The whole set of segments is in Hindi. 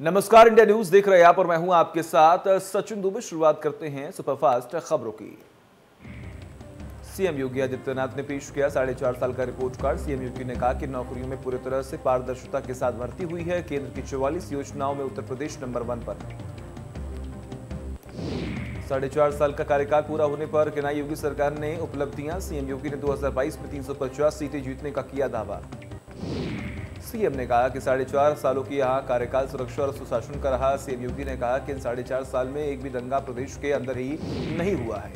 नमस्कार, इंडिया न्यूज देख रहे हैं आप और मैं हूं आपके साथ सचिन दुबे। शुरुआत करते हैं सुपरफास्ट खबरों की। सीएम योगी आदित्यनाथ ने पेश किया 4.5 साल का रिपोर्ट कार्ड। सीएम योगी ने कहा कि नौकरियों में पूरी तरह से पारदर्शिता के साथ भर्ती हुई है। केंद्र की 44 योजनाओं में उत्तर प्रदेश नंबर 1 पर है। 4.5 साल का कार्यकाल पूरा होने पर गिनाई योगी सरकार ने उपलब्धियां। सीएम योगी ने 2022 में 350 सीटें जीतने का किया दावा। सीएम ने कहा कि 4.5 सालों की यहां कार्यकाल सुरक्षा और सुशासन का रहा। सीएम योगी ने कहा कि इन 4.5 साल में एक भी दंगा प्रदेश के अंदर ही नहीं हुआ है,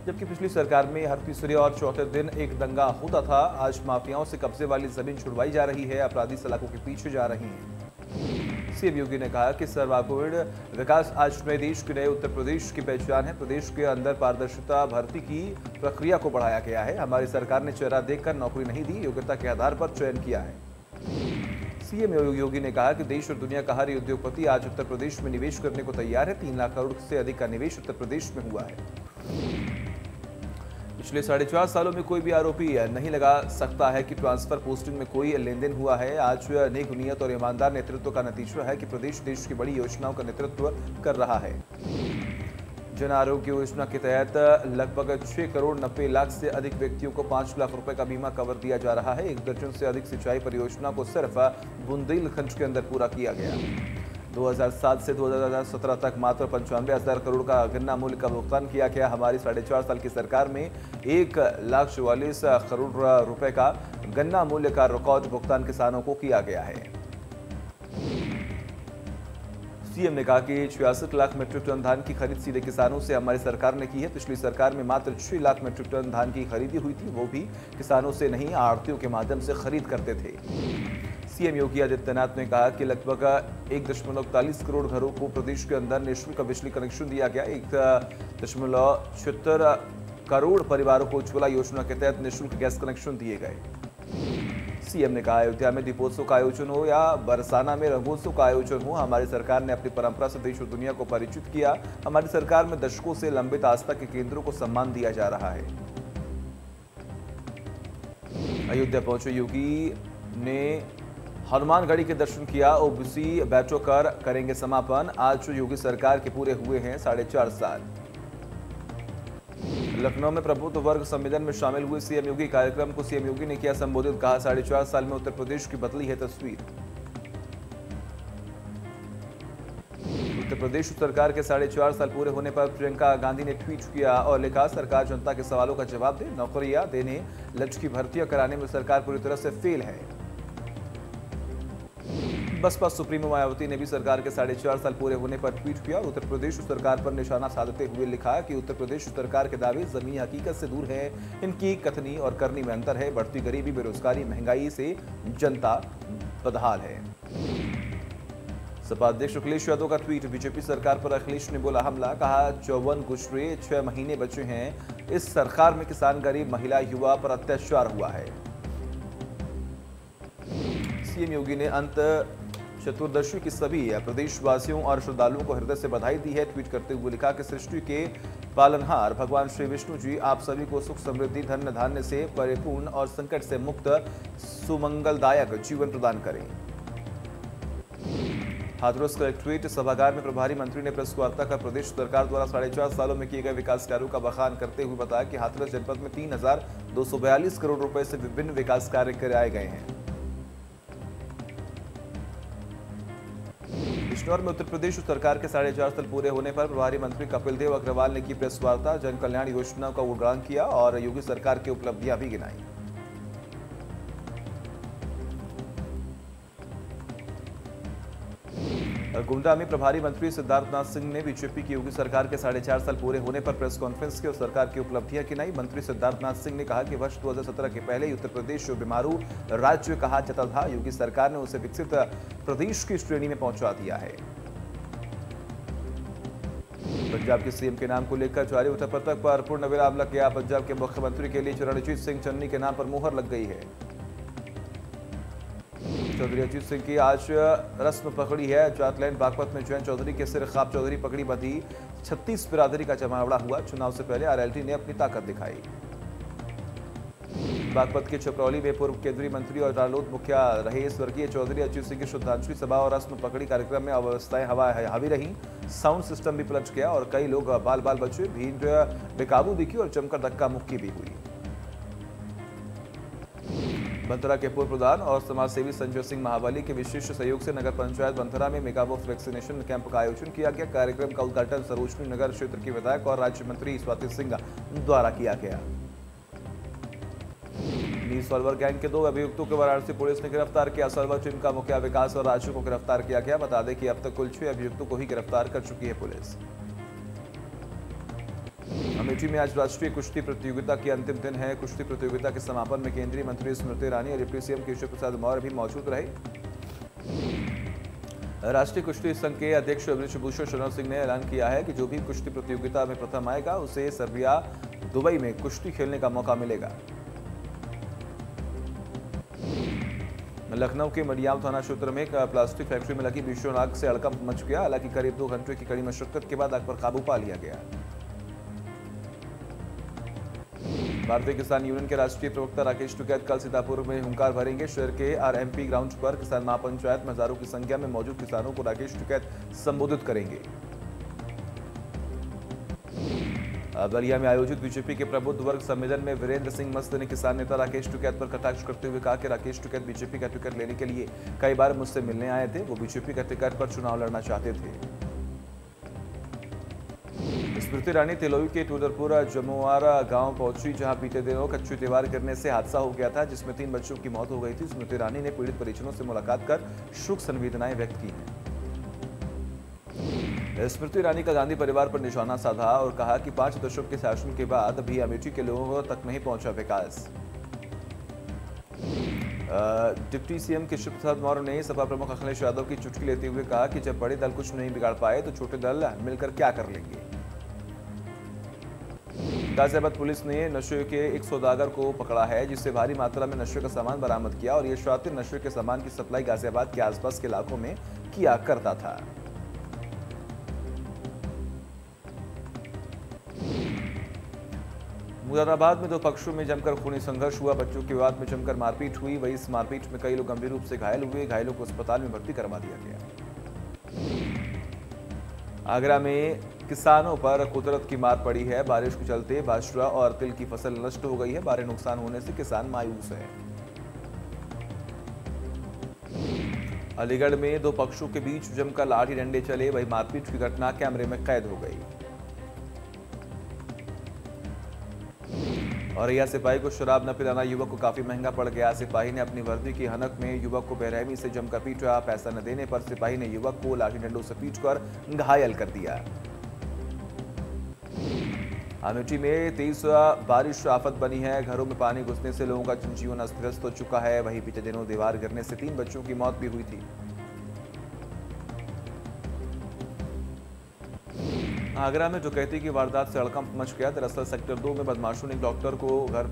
जबकि पिछली सरकार में हर तीसरे और चौथे दिन एक दंगा होता था। आज माफियाओं से कब्जे वाली जमीन छुड़वाई जा रही है, अपराधी सलाखों के पीछे जा रहे हैं। सीएम योगी ने कहा कि सर्वांगीण विकास आज नए देश के नए उत्तर प्रदेश की पहचान है। प्रदेश के अंदर पारदर्शिता भर्ती की प्रक्रिया को बढ़ाया गया है। हमारी सरकार ने चेहरा देखकर नौकरी नहीं दी, योग्यता के आधार पर चयन किया है। सीएम योगी ने कहा कि देश और दुनिया का हर उद्योगपति आज उत्तर प्रदेश में निवेश करने को तैयार है। 3 लाख करोड़ से अधिक का निवेश उत्तर प्रदेश में हुआ है। पिछले 4.5 सालों में कोई भी आरोपी नहीं लगा सकता है कि ट्रांसफर पोस्टिंग में कोई लेन देन हुआ है। आज नेक नीयत और ईमानदार नेतृत्व का नतीजा है कि प्रदेश देश की बड़ी योजनाओं का नेतृत्व कर रहा है। जन आरोग्य योजना के तहत लगभग 6 करोड़ 90 लाख से अधिक व्यक्तियों को 5 लाख रुपए का बीमा कवर दिया जा रहा है। 1 दर्जन से अधिक सिंचाई परियोजना को सिर्फ बुंदेलखंड के अंदर पूरा किया गया। 2007 से 2017 तक मात्र 95,000 करोड़ का गन्ना मूल्य का भुगतान किया गया। हमारी 4.5 साल की सरकार में 1,44 करोड़ रुपए का गन्ना मूल्य का रिकॉर्ड भुगतान किसानों को किया गया है। सीएम ने कहा कि 66 लाख मीट्रिक टन धान की खरीद सीधे किसानों से हमारी सरकार ने की है। पिछली सरकार में मात्र 6 लाख मीट्रिक टन धान की खरीदी हुई थी, वो भी किसानों से नहीं, आढ़तियों के माध्यम से खरीद करते थे। सीएम योगी आदित्यनाथ ने कहा कि लगभग 1.41 करोड़ घरों को प्रदेश के अंदर निःशुल्क बिजली कनेक्शन दिया गया। 1.76 करोड़ परिवारों को उज्ज्वला योजना के तहत निःशुल्क गैस कनेक्शन दिए गए। सीएम ने कहा, अयोध्या में दीपोत्सव का आयोजन हो या बरसाना में रंगोत्सव का आयोजन हो, हमारी सरकार ने अपनी परंपरा से देश और दुनिया को परिचित किया। हमारी सरकार में दशकों से लंबित आस्था के केंद्रों को सम्मान दिया जा रहा है। अयोध्या पहुंचे योगी ने हनुमानगढ़ी के दर्शन किया। ओबीसी बैठक कर करेंगे समापन। आज योगी सरकार के पूरे हुए हैं 4.5 साल। लखनऊ में प्रबुद्ध वर्ग सम्मेलन में शामिल हुए सीएम योगी। कार्यक्रम को सीएम योगी ने किया संबोधित। कहा, 4.5 साल में उत्तर प्रदेश की बदली है तस्वीर। उत्तर प्रदेश सरकार के 4.5 साल पूरे होने पर प्रियंका गांधी ने ट्वीट किया और लिखा, सरकार जनता के सवालों का जवाब दे। नौकरियां देने, लचकी भर्तियां कराने में सरकार पूरी तरह से फेल है। बसपा सुप्रीमो मायावती ने भी सरकार के 4.5 साल पूरे होने पर ट्वीट किया और उत्तर प्रदेश सरकार पर निशाना साधते हुए लिखा कि उत्तर प्रदेश सरकार के दावे जमीनी हकीकत से दूर है। इनकी कथनी और करनी में अंतर है। बढ़ती गरीबी, बेरोजगारी, महंगाई से जनता बदहाल है। सपा अध्यक्ष अखिलेश यादव का ट्वीट। बीजेपी सरकार पर अखिलेश ने बोला हमला। कहा, 54 गुजरे 6 महीने बचे हैं। इस सरकार में किसान, गरीब, महिला, युवा पर अत्याचार हुआ है। सीएम योगी ने अंत चतुर्दशी की सभी प्रदेशवासियों और श्रद्धालुओं को हृदय से बधाई दी है। ट्वीट करते हुए लिखा कि सृष्टि के पालनहार भगवान श्री विष्णु जी आप सभी को सुख, समृद्धि, धन धान्य से परिपूर्ण और संकट से मुक्त सुमंगलदायक जीवन प्रदान करें। हाथरस कलेक्ट्रेट सभागार में प्रभारी मंत्री ने प्रेस वार्ता कर प्रदेश सरकार द्वारा 4.5 सालों में किए गए विकास कार्यों का बखान करते हुए बताया कि हाथरस जनपद में 3,242 करोड़ रुपए से विभिन्न विकास कार्य कराए गए हैं। बिजनौर में उत्तर प्रदेश सरकार के 4.5 साल पूरे होने पर प्रभारी मंत्री कपिल देव अग्रवाल ने की प्रेस वार्ता। जन कल्याण योजनाओं का उद्घाटन किया और योगी सरकार की उपलब्धियां भी गिनाई। गोंडा में प्रभारी मंत्री सिद्धार्थनाथ सिंह ने बीजेपी की योगी सरकार के 4.5 साल पूरे होने पर प्रेस कॉन्फ्रेंस की और सरकार की उपलब्धियां गिनाई। मंत्री सिद्धार्थनाथ सिंह ने कहा कि वर्ष 2017 के पहले उत्तर प्रदेश बीमारू राज्य कहा जाता था। योगी सरकार ने उसे विकसित प्रदेश की श्रेणी में पहुंचा दिया है। पंजाब के सीएम के नाम को लेकर जारी उठापटक पर पूर्ण विराम लग गया। पंजाब के मुख्यमंत्री के लिए रणजीत सिंह चन्नी के नाम पर मुहर लग गई है। चौधरी अजीत सिंह की आज रस्म पकड़ी है। जाटलैंड बागपत में जैन चौधरी के सिर खाब चौधरी पकड़ी बंधी। 36 बिरादरी का जमावड़ा हुआ। चुनाव से पहले आरएलडी ने अपनी ताकत दिखाई। बागपत के छपरौली में पूर्व केंद्रीय मंत्री और रालोद मुखिया रहे स्वर्गीय चौधरी अच्युत सिंह की श्रद्धांजलि सभा और रस्म पकड़ी कार्यक्रम में अव्यवस्थाएं हावी रही। साउंड सिस्टम भी पलट गया और कई लोग बाल बाल बचे। भीड़ बेकाबू दिखी और जमकर धक्का मुक्की भी हुई। बंथरा के पूर्व प्रधान और समाजसेवी संजय सिंह महाबली के विशेष सहयोग से नगर पंचायत बंथरा में मेगाबॉक्स वैक्सीनेशन कैंप का आयोजन किया गया। कार्यक्रम का उद्घाटन सरोजनी नगर क्षेत्र की विधायक और राज्य मंत्री स्वाति सिंह द्वारा किया गया। सॉल्वर गैंग के 2 अभियुक्तों को वाराणसी पुलिस ने गिरफ्तार किया। सॉल्वर टीम का मुखिया विकास और राजू को गिरफ्तार किया गया। बता दें कि अब तक कुल 6 अभियुक्तों को ही गिरफ्तार कर चुकी है पुलिस। अमेठी में आज राष्ट्रीय कुश्ती प्रतियोगिता की अंतिम दिन है। कुश्ती प्रतियोगिता के समापन में केंद्रीय मंत्री स्मृति ईरानी और डिप्टी सीएम केशव प्रसाद मौर्य भी मौजूद रहे। राष्ट्रीय कुश्ती संघ के अध्यक्ष बृजभूषण शरण सिंह ने ऐलान किया है कि जो भी कुश्ती प्रतियोगिता में प्रथम आएगा उसे सर्बिया दुबई में कुश्ती खेलने का मौका मिलेगा। लखनऊ के मडियाव थाना क्षेत्र में एक प्लास्टिक फैक्ट्री में लगी भीषण आग से हड़कंप मच गया। हालांकि करीब 2 घंटे की कड़ी मशक्कत के बाद आग पर काबू पा लिया गया। भारतीय किसान यूनियन के राष्ट्रीय प्रवक्ता राकेश टिकैत कल सीतापुर में हुंकार भरेंगे। शहर के आरएमपी ग्राउंड पर किसान महापंचायत में हजारों की संख्या में मौजूद किसानों को राकेश टिकैत संबोधित करेंगे। बलिया में आयोजित बीजेपी के प्रबुद्ध वर्ग सम्मेलन में वीरेंद्र सिंह मस्त ने किसान नेता राकेश टिकैत पर कटाक्ष करते हुए कहा कि राकेश टिकैत बीजेपी का टिकट लेने के लिए कई बार मुझसे मिलने आए थे। वो बीजेपी का टिकट पर चुनाव लड़ना चाहते थे। स्मृति ईरानी तिलोई के टूडरपुर जमुआरा गांव पहुंची, जहां बीते दिनों कच्ची दीवार गिरने से हादसा हो गया था जिसमें 3 बच्चों की मौत हो गई थी। स्मृति ईरानी ने पीड़ित परिजनों से मुलाकात कर शोक संवेदनाएं व्यक्त की हैं। स्मृति ईरानी का गांधी परिवार पर निशाना साधा और कहा कि 5 दशक के शासन के बाद भी अमेठी के लोगों तक नहीं पहुंचा विकास। डिप्टी सीएम केशव प्रसाद मौर्य ने सपा प्रमुख अखिलेश यादव की चुटकी लेते हुए कहा कि जब बड़े दल कुछ नहीं बिगाड़ पाए तो छोटे दल मिलकर क्या कर लेंगे। गाजियाबाद पुलिस ने नशे के एक सौदागर को पकड़ा है जिससे भारी मात्रा में नशे का सामान बरामद किया और यह शातिर नशे के सामान की सप्लाई गाजियाबाद के आसपास के इलाकों में किया करता था। मुरादाबाद में 2 पक्षों में जमकर खूनी संघर्ष हुआ। बच्चों के विवाद में जमकर मारपीट हुई। वहीं इस मारपीट में कई लोग गंभीर रूप से घायल हुए। घायलों को अस्पताल में भर्ती करवा दिया गया। आगरा में किसानों पर कुदरत की मार पड़ी है। बारिश के चलते बाजरा और तिल की फसल नष्ट हो गई है। भारी नुकसान होने से किसान मायूस है। अलीगढ़ में 2 पक्षों के बीच जमकर लाठी डंडे चले। वहीं मारपीट की घटना कैमरे में कैद हो गई। और यह सिपाही को शराब न पिलाना युवक को काफी महंगा पड़ गया। सिपाही ने अपनी वर्दी की हनक में युवक को बेरहमी से जमकर पीटा। पैसा न देने पर सिपाही ने युवक को लाठी डंडों से पीटकर घायल कर दिया। अमेठी में तेज बारिश आफत बनी है। घरों में पानी घुसने से लोगों का जनजीवन अस्त व्यस्त हो चुका है। वहीं बीते दिनों दीवार गिरने से 3 बच्चों की मौत भी हुई थी। आगरा में डकैती की वारदात से हड़कंप मच गया। दरअसल सेक्टर 2 में बदमाशों ने एक डॉक्टर को घर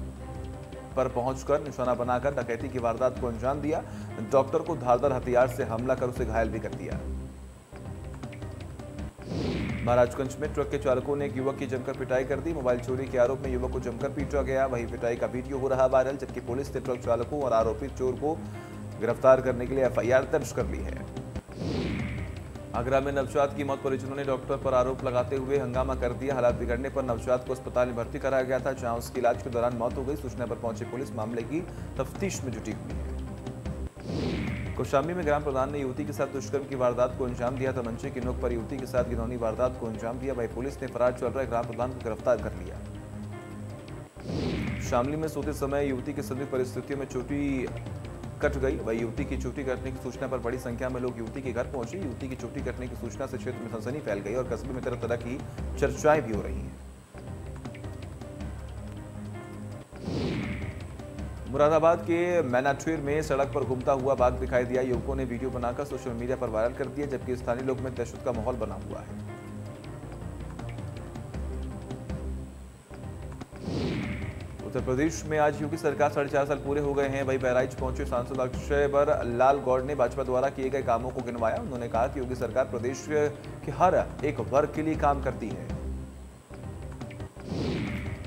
पर पहुंचकर निशाना बनाकर डकैती की वारदात को अंजाम दिया। डॉक्टर को धारदार हथियार से हमला कर उसे घायल भी कर दिया। महाराजगंज में ट्रक के चालकों ने एक युवक की जमकर पिटाई कर दी। मोबाइल चोरी के आरोप में युवक को जमकर पीटा गया। वहीं पिटाई का वीडियो हो रहा वायरल, जबकि पुलिस ने ट्रक चालकों और आरोपित चोर को गिरफ्तार करने के लिए एफआईआर दर्ज कर ली है। आगरा में नवजात की मौत, परिजनों ने डॉक्टर पर आरोप लगाते हुए हंगामा कर दिया। हालात बिगड़ने पर नवजात को अस्पताल में भर्ती कराया गया था, जहां उसकी इलाज के दौरान मौत हो गई। सूचना पर पहुंची पुलिस मामले की तफ्तीश में जुटी हुई है। कौशाम्बी में ग्राम प्रधान ने युवती के साथ दुष्कर्म की वारदात को अंजाम दिया। तमंचे की नोक पर युवती के साथ घिनौनी वारदात को अंजाम दिया। वहीं पुलिस ने फरार चल रहे ग्राम प्रधान को गिरफ्तार कर लिया। शामली में सोते समय युवती की संदिग्ध परिस्थितियों में चोटी कट गई। वही युवती की चोटी कटने की सूचना पर बड़ी संख्या में लोग युवती के घर पहुंचे। युवती की चोटी कटने की सूचना से क्षेत्र में सनसनी फैल गई और कस्बे में तरह तरह की चर्चाएं भी हो रही हैं। मुरादाबाद के मैनाठीर में सड़क पर घूमता हुआ बाघ दिखाई दिया। युवकों ने वीडियो बनाकर सोशल मीडिया पर वायरल कर दिया, जबकि स्थानीय लोग में दहशत का माहौल बना हुआ है। उत्तर प्रदेश में आज योगी सरकार 4.5 साल पूरे हो गए हैं। वहीं बहराइच पहुंचे सांसद अक्षय लाल गौड़ ने भाजपा द्वारा किए गए कामों को गिनवाया। उन्होंने कहा कि योगी सरकार प्रदेश के हर एक वर्ग के लिए काम करती है।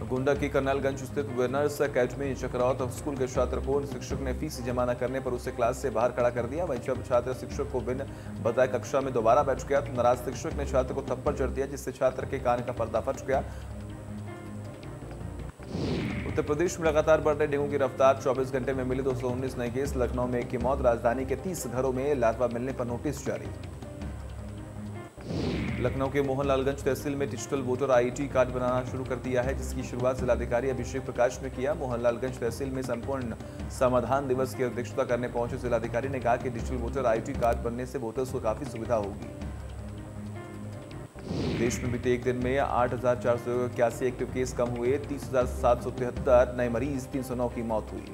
गोंडा की करनालगंज स्थित विनर्स अकेडमी चक्रावत स्कूल के छात्र को शिक्षक ने फीस जमा न करने पर उसे क्लास से बाहर खड़ा कर दिया। वहीं जब छात्र शिक्षक को बिन बताए कक्षा में दोबारा बैठ गया तो नाराज शिक्षक ने छात्र को थप्पड़ जड़ दिया, जिससे छात्र के कान का पर्दा फट गया। उत्तर प्रदेश में लगातार बढ़ रहे डेंगू की रफ्तार, 24 घंटे में मिले 219 नए केस। लखनऊ में एक की मौत, राजधानी के 30 घरों में लार्वा मिलने पर नोटिस जारी। लखनऊ के मोहनलालगंज तहसील में डिजिटल वोटर आईडी कार्ड बनाना शुरू कर दिया है, जिसकी शुरुआत जिलाधिकारी अभिषेक प्रकाश ने किया। मोहनलालगंज तहसील में संपूर्ण समाधान दिवस की अध्यक्षता करने पहुंचे जिलाधिकारी ने कहा कि डिजिटल वोटर आईडी कार्ड बनने से वोटर्स को काफी सुविधा होगी। देश में बीते एक दिन में 8,481 एक्टिव केस कम हुए, 30,773 नए मरीज, 309 की मौत हुई।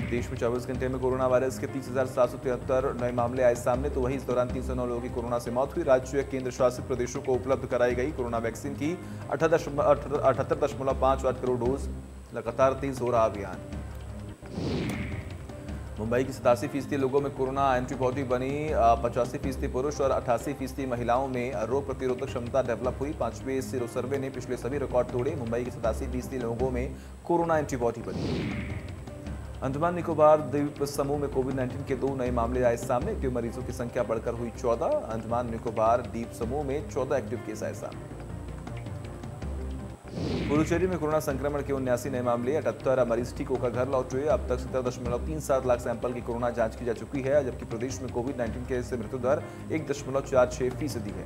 देश में 24 घंटे में कोरोना वायरस के 30,773 नए मामले आए सामने, तो वहीं इस दौरान 309 लोगों की कोरोना से मौत हुई। राज्य केंद्र शासित प्रदेशों को उपलब्ध कराई गई कोरोना वैक्सीन की 78.58 करोड़ डोज। लगातार तेज हो रहा अभियान। मुंबई की 87% लोगों में कोरोना एंटीबॉडी बनी, 85% पुरुष और 88% महिलाओं में रोग प्रतिरोधक क्षमता डेवलप हुई। 5वें सीरो सर्वे ने पिछले सभी रिकॉर्ड तोड़े। मुंबई की 87% लोगों में कोरोना एंटीबॉडी बनी। अंडमान निकोबार द्वीप समूह में कोविड-19 के 2 नए मामले आए सामने। एक्टिव मरीजों की संख्या बढ़कर हुई 14। अंडमान निकोबार द्वीप समूह में 14 एक्टिव केस आए सामने। पुडुचेरी में कोरोना संक्रमण के 79 नए मामले, 78 मरीज ठीक होकर घर लौट हुए। अब तक 17.37 लाख सैंपल की कोरोना जांच की जा चुकी है, जबकि प्रदेश में कोविड-19 के से मृत्यु दर 1.46% है।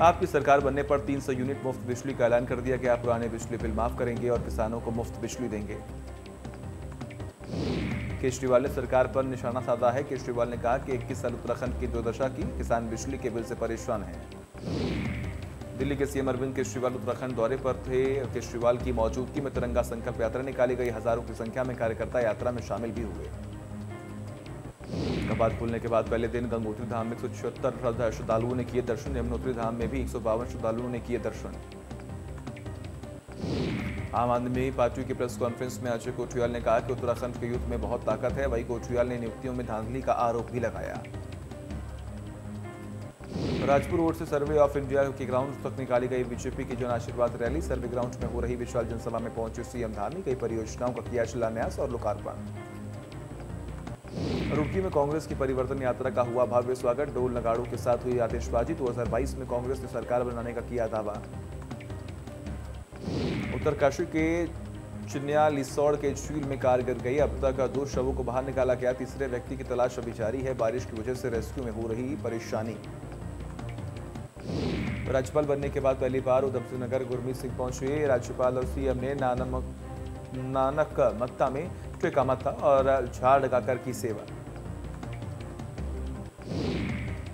आपकी सरकार बनने पर 300 यूनिट मुफ्त बिजली का ऐलान कर दिया गया। पुराने बिजली बिल माफ करेंगे और किसानों को मुफ्त बिजली देंगे। केजरीवाल ने सरकार पर निशाना साधा है। केजरीवाल ने कहा कि 21 साल उत्तराखंड की दुर्दशा की, किसान बिजली के बिल से परेशान हैं। दिल्ली के सीएम अरविंद केजरीवाल उत्तराखंड दौरे पर थे। केजरीवाल की मौजूदगी में तिरंगा संकल्प यात्रा निकाली गई। हजारों की संख्या में कार्यकर्ता यात्रा में शामिल भी हुए। कपाट खुलने के बाद पहले दिन गंगोत्री धाम में 176 श्रद्धालुओं ने किए दर्शन। यमुनोत्री धाम में भी 152 श्रद्धालुओं ने किए दर्शन। आम आदमी पार्टी की प्रेस कॉन्फ्रेंस में अजय कोठियाल ने कहा कि उत्तराखंड के यूथ में बहुत ताकत है। वहीं कोठियाल ने नियुक्तियों में धांधली का आरोप भी लगाया। राजपुर रोड से सर्वे ऑफ इंडिया के ग्राउंड तक निकाली गई बीजेपी की जन आशीर्वाद रैली। सर्वे ग्राउंड में हो रही विशाल जनसभा में पहुंचे सीएम धामी, कई परियोजनाओं का किया शिलान्यास और लोकार्पण। रुड़की में कांग्रेस की परिवर्तन यात्रा का हुआ भव्य स्वागत। ढोल नगाड़ों के साथ हुई आतिशबाजी। 2022 में कांग्रेस ने सरकार बनाने का किया दावा। उत्तरकाशी के चिन्यालीसौड़ के झील में कार गिर गई। अब तक 2 शवों को बाहर निकाला गया। तीसरे व्यक्ति की तलाश अभी जारी है। बारिश की वजह से रेस्क्यू में हो रही परेशानी। राज्यपाल बनने के बाद पहली बार उधम सिंह नगर गुरमीत सिंह पहुंचे। राज्यपाल और सीएम ने नानक मत्ता में टेका मत्था और झाड़ लगाकर की सेवा।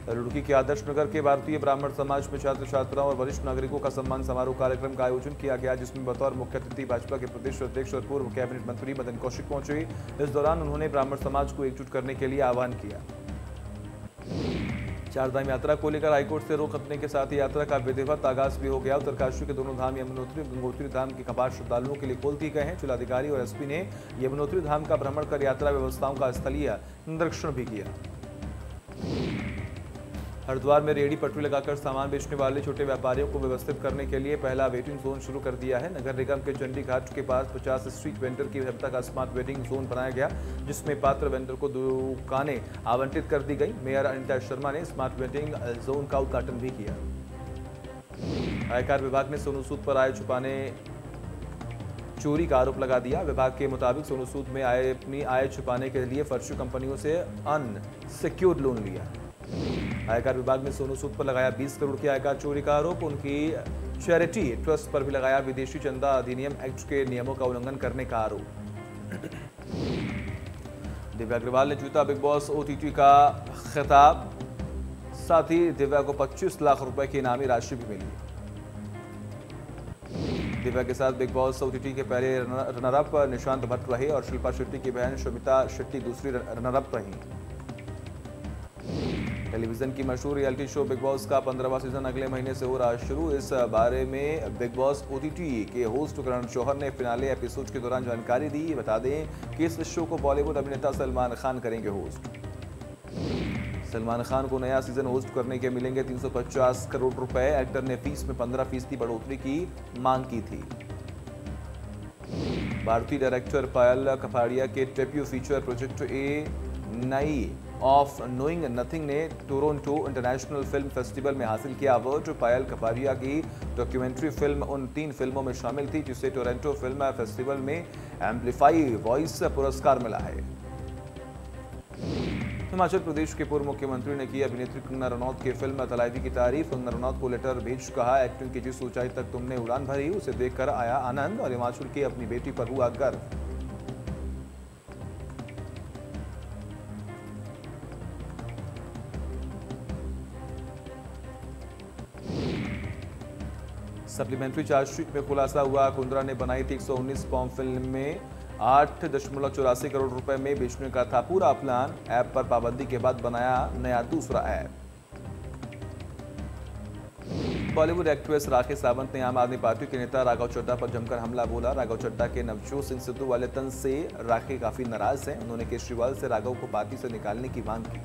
रुड़की के आदर्श नगर के भारतीय ब्राह्मण समाज में छात्र छात्राओं और वरिष्ठ नागरिकों का सम्मान समारोह कार्यक्रम का आयोजन किया गया, जिसमें बतौर मुख्य अतिथि भाजपा के प्रदेश अध्यक्ष और पूर्व कैबिनेट मंत्री मदन कौशिक पहुंचे। इस दौरान उन्होंने ब्राह्मण समाज को एकजुट करने के लिए आह्वान किया। चारधाम यात्रा को लेकर हाईकोर्ट से रोक हटने के साथ ही यात्रा का विधिवत आगाज भी हो गया। उत्तरकाशी के दोनों धाम यमुनोत्री गंगोत्री धाम के कपाट श्रद्धालुओं के लिए खोल दिए गए हैं। जिलाधिकारी और एसपी ने यमुनोत्री धाम का भ्रमण कर यात्रा व्यवस्थाओं का स्थलीय निरीक्षण भी किया। हरिद्वार में रेहड़ी पटरी लगाकर सामान बेचने वाले छोटे व्यापारियों को व्यवस्थित करने के लिए पहला वेटिंग जोन शुरू कर दिया है। नगर निगम के चंडी घाट के पास 50 स्ट्रीट वेंडर की क्षमता का स्मार्ट वेटिंग जोन बनाया गया, जिसमें पात्र वेंडर को दुकानें आवंटित कर दी गई। मेयर अनिता शर्मा ने स्मार्ट वेटिंग जोन का उद्घाटन भी किया। आयकर विभाग ने सोनू सूद पर आय छुपाने चोरी का आरोप लगा दिया। विभाग के मुताबिक सोनू सूद में अपनी आय छुपाने के लिए फर्जी कंपनियों से अनसिक्योर्ड लोन लिया। आयकर विभाग ने सोनू सूद पर लगाया 20 करोड़ की आयकर चोरी का आरोप। उनकी चैरिटी ट्रस्ट पर भी लगाया विदेशी चंदा अधिनियम एक्ट के नियमों का उल्लंघन करने का आरोप। दिव्या अग्रवाल ने जीता बिग बॉस ओटीटी का खिताब, साथ ही दिव्या को 25 लाख रुपए की इनामी राशि भी मिली। दिव्या के साथ बिग बॉस ओटीटी के पहले रनरअप निशांत भट्ट रहे और शिल्पा शेट्टी की बहन शमिता शेट्टी दूसरी रनरअप रही। टेलीविजन की मशहूर रियलिटी शो बिग बॉस का 15वां सीजन अगले महीने से हो रहा शुरू। इस बारे में बिग बॉस ओटीटी के होस्ट करण जौहर ने फिनाले एपिसोड के दौरान जानकारी दी। बता दें कि इस शो को बॉलीवुड अभिनेता सलमान खान करेंगे होस्ट। सलमान खान को नया सीजन होस्ट करने के मिलेंगे 350 करोड़ रुपए। एक्टर ने फीस में 15% बढ़ोतरी की मांग की थी। भारतीय डायरेक्टर पायल कपाड़िया के डेब्यू फीचर प्रोजेक्ट ए नई ऑफ नोइंग नथिंग ने टोरंटो इंटरनेशनल फिल्म फेस्टिवल में हासिल किया अवार्ड। पायल कपाड़िया की डॉक्यूमेंट्री फिल्म उन 3 फिल्मों में शामिल थी जिसे टोरंटो फिल्म फेस्टिवल में एम्पलीफाई वॉइस पुरस्कार मिला है। हिमाचल प्रदेश के पूर्व मुख्यमंत्री ने की अभिनेत्री कंगना रनौत की फिल्म तलाइवी की तारीफ। कंगना रनौत को लेटर भेज कहा, एक्टिंग की जिस ऊंचाई तक तुमने उड़ान भरी उसे देखकर आया आनंद और हिमाचल की अपनी बेटी पर हुआ गर्व। सप्लीमेंट्री चार्जशीट में खुलासा हुआ, कुंद्रा ने बनाई थी 119 पॉम फिल्म में 8.84 करोड़ रुपए में बेचने का था पूरा प्लान। ऐप पर पाबंदी के बाद बनाया नया दूसरा ऐप। बॉलीवुड एक्ट्रेस राखी सावंत ने आम आदमी पार्टी के नेता राघव चड्ढा पर जमकर हमला बोला। राघव चड्ढा के नवजोत सिंह सिद्धू वाले तंज से राखी काफी नाराज हैं। उन्होंने केजरीवाल से राघव को पार्टी से निकालने की मांग की।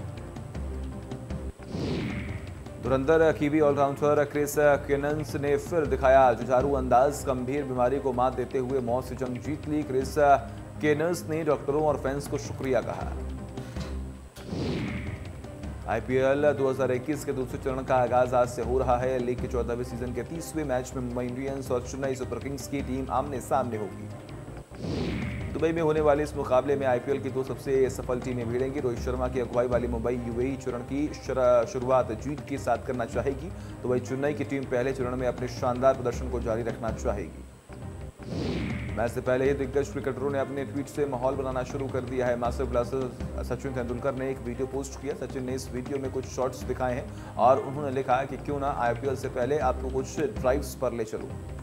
धुरंधर कीवी ऑलराउंडर क्रिस केनन्स ने फिर दिखाया जुझारू अंदाज। गंभीर बीमारी को मात देते हुए मौत से जंग जीत ली। क्रिस केनन्स ने डॉक्टरों और फैंस को शुक्रिया कहा। आईपीएल 2021 के दूसरे चरण का आगाज आज से हो रहा है। लीग के 14वें सीजन के 30वें मैच में मुंबई इंडियंस और चेन्नई सुपर किंग्स की टीम आमने सामने होगी। दुबई में होने वाले इस मुकाबले में आईपीएल की 2 सबसे सफल टीमें भिड़ेंगी। रोहित शर्मा की अगुवाई वाली मुंबई यूएई चरण की शुरुआत जीत के साथ करना चाहेगी, तो वही चेन्नई की टीम पहले चरण में अपने शानदार प्रदर्शन को जारी रखना चाहेगी। मैच से पहले ही दिग्गज क्रिकेटरों ने अपने ट्वीट से माहौल बनाना शुरू कर दिया है। मास्टर ब्लास्टर सचिन तेंदुलकर ने एक वीडियो पोस्ट किया। सचिन ने इस वीडियो में कुछ शॉट्स दिखाए हैं और उन्होंने लिखा कि क्यों ना आईपीएल से पहले आपको कुछ ड्राइव्स पर ले चलूं।